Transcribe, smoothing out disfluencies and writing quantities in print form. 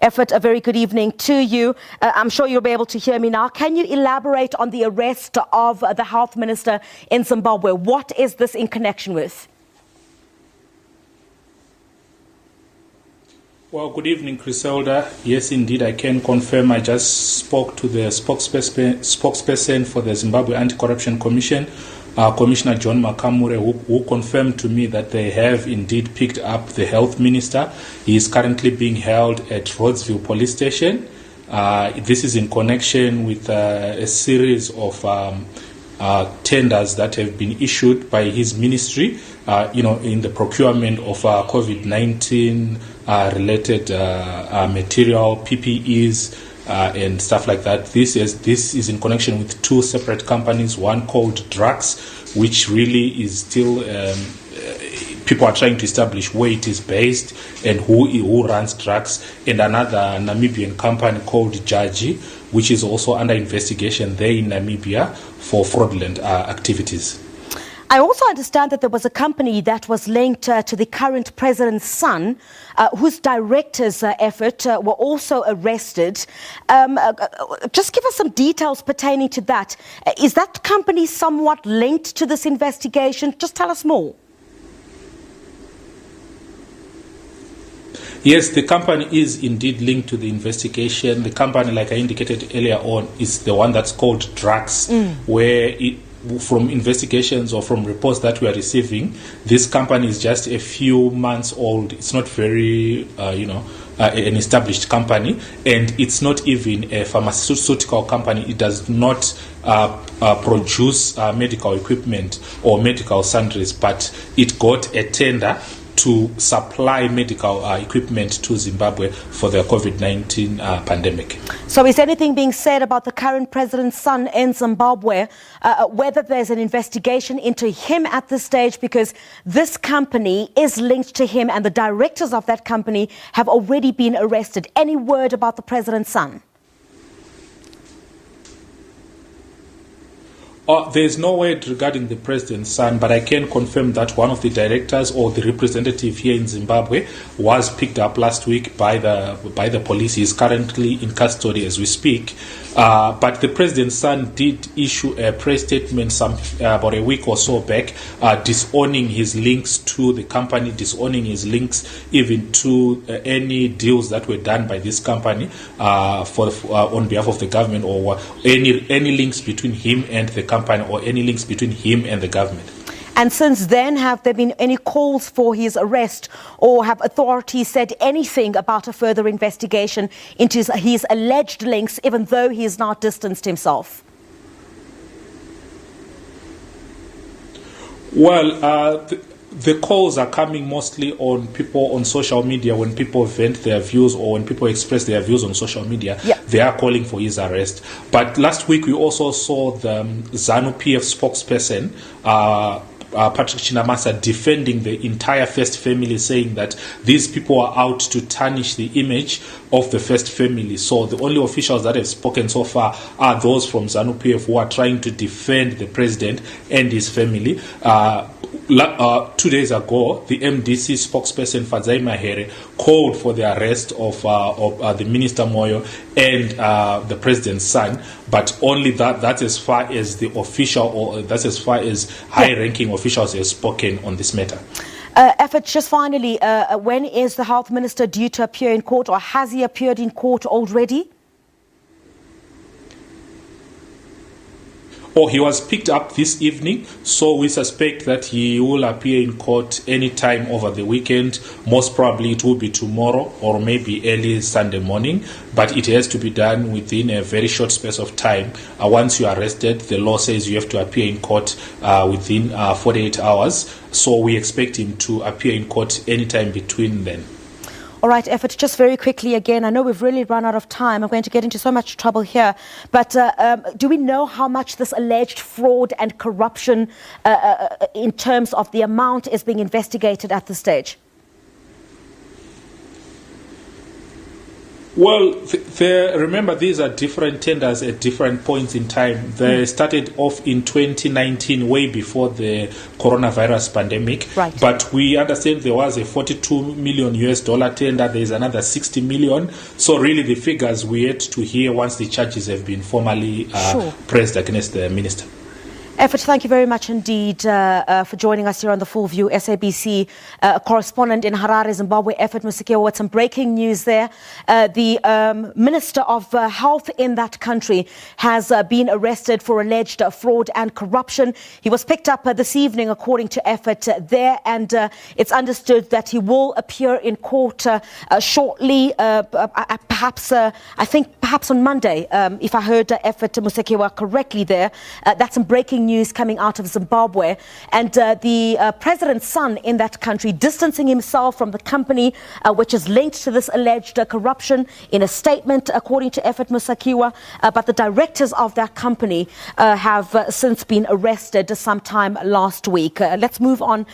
Effort, a very good evening to you. I'm sure you'll be able to hear me now. Can you elaborate on the arrest of the health minister in Zimbabwe? What is this in connection with? Well, good evening, Griselda. Yes, indeed, I can confirm. I just spoke to the spokesperson for the Zimbabwe Anti-Corruption Commission, Commissioner John Makamure, who confirmed to me that they have indeed picked up the health minister. He is currently being held at Rhodesville Police Station. This is in connection with a series of tenders that have been issued by his ministry, in the procurement of COVID-19 related material, PPEs, and stuff like that. This is in connection with two separate companies, one called Drugs, which really is still people are trying to establish where it is based and who runs Drugs, and another Namibian company called Jaji, which is also under investigation there in Namibia for fraudulent activities. I also understand that there was a company that was linked to the current president's son, whose directors' effort were also arrested. Just give us some details pertaining to that. Is that company somewhat linked to this investigation? Just tell us more. Yes, the company is indeed linked to the investigation. The company, like I indicated earlier on, is the one that's called Drugs, where from investigations or from reports that we are receiving, this company is just a few months old. It's not very, an established company, and it's not even a pharmaceutical company. It does not produce medical equipment or medical sundries, but it got a tender to supply medical equipment to Zimbabwe for the COVID-19 pandemic. So is anything being said about the current president's son in Zimbabwe, whether there's an investigation into him at this stage, because this company is linked to him and the directors of that company have already been arrested? Any word about the president's son? There's no word regarding the president's son, but I can confirm that one of the directors or the representative here in Zimbabwe was picked up last week by the police. He is currently in custody as we speak. But the president's son did issue a press statement about a week or so back, disowning his links to the company, disowning his links even to any deals that were done by this company on behalf of the government, or any links between him and the company, or any links between him and the government. And since then, have there been any calls for his arrest, or have authorities said anything about a further investigation into his alleged links, even though he has now distanced himself? Well, the calls are coming mostly on people on social media. When people vent their views or when people express their views on social media, they are calling for his arrest. But last week we also saw the ZANU-PF spokesperson, Patrick Chinamasa, defending the entire First family, saying that these people are out to tarnish the image of the First family. So the only officials that have spoken so far are those from ZANU-PF who are trying to defend the president and his family. 2 days ago, the MDC spokesperson Fadzai Mahere called for the arrest of the Minister Moyo and the president's son, but only that's as far as the official, or that's as far as high-ranking officials have spoken on this matter. Effort, just finally, when is the health minister due to appear in court, or has he appeared in court already? He was picked up this evening, so we suspect that he will appear in court any time over the weekend. Most probably it will be tomorrow or maybe early Sunday morning, but it has to be done within a very short space of time. Once you are arrested, the law says you have to appear in court within 48 hours, so we expect him to appear in court anytime between then. All right, Effort, just very quickly again, I know we've really run out of time. I'm going to get into so much trouble here. But do we know how much this alleged fraud and corruption in terms of the amount is being investigated at this stage? Well, remember, these are different tenders at different points in time. They started off in 2019, way before the coronavirus pandemic. Right. But we understand there was a $42 million tender. There is another 60 million. So really the figures we yet to hear once the charges have been formally pressed against the minister. Effort, thank you very much indeed for joining us here on The Full View. SABC correspondent in Harare, Zimbabwe, Effort Musikiwa, with some breaking news there. The Minister of Health in that country has been arrested for alleged fraud and corruption. He was picked up this evening, according to Effort there, and it's understood that he will appear in court shortly, perhaps on Monday, if I heard Effort Musikiwa correctly there. That's some breaking news coming out of Zimbabwe, and the president's son in that country distancing himself from the company which is linked to this alleged corruption in a statement, according to Effort Musikiwa. But the directors of that company have since been arrested sometime last week. Let's move on.